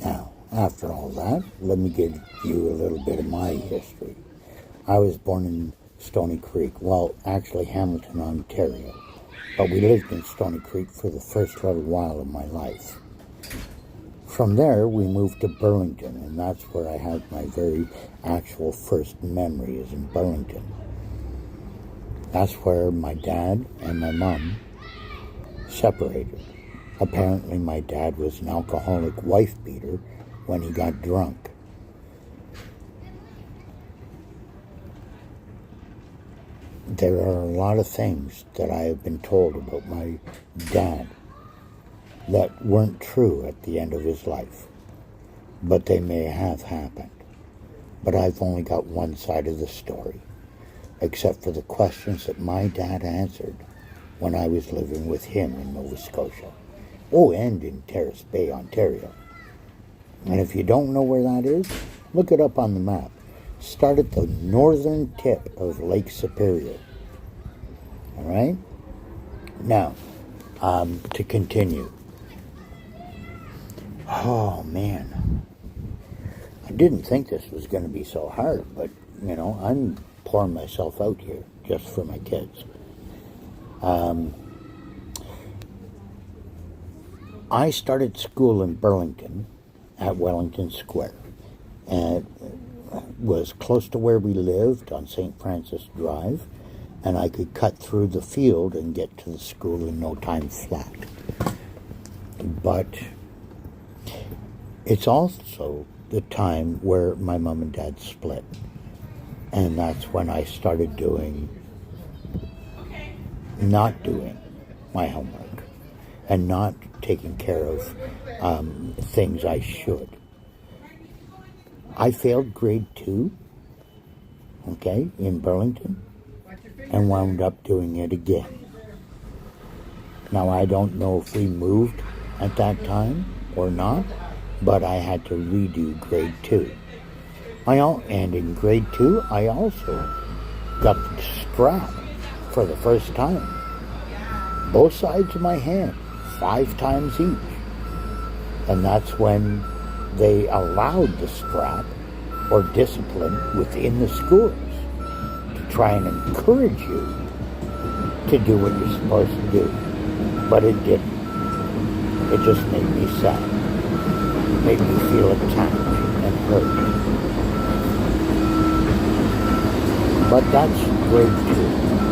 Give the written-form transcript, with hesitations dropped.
Now, after all that, let me give you a little bit of my history. I was born in Stony Creek, well, actually Hamilton, Ontario, but we lived in Stony Creek for the first little while of my life. From there, we moved to Burlington, and that's where I had my very actual first memory, is in Burlington. That's where my dad and my mom separated. Apparently, my dad was an alcoholic wife-beater when he got drunk. There are a lot of things that I have been told about my dad that weren't true at the end of his life, but they may have happened. But I've only got one side of the story, except for the questions that my dad answered when I was living with him in Nova Scotia. Oh, and in Terrace Bay, Ontario. And if you don't know where that is, look it up on the map. Start at the northern tip of Lake Superior. All right? Now, to continue. Oh, man. I didn't think this was going to be so hard, but, I'm pouring myself out here just for my kids. I started school in Burlington at Wellington Square, and it was close to where we lived on St. Francis Drive, and I could cut through the field and get to the school in no time flat. But it's also the time where my mom and dad split, and that's when I started not doing my homework and not taking care of things I should. I failed grade 2, in Burlington, and wound up doing it again. Now, I don't know if we moved at that time or not, but I had to redo grade 2. And in grade 2, I also got the strap for the first time. Both sides of my hand, 5 times each. And that's when they allowed the strap or discipline within the schools to try and encourage you to do what you're supposed to do. But it didn't. It just made me sad. It made me feel attacked and hurt. But that's grade 2.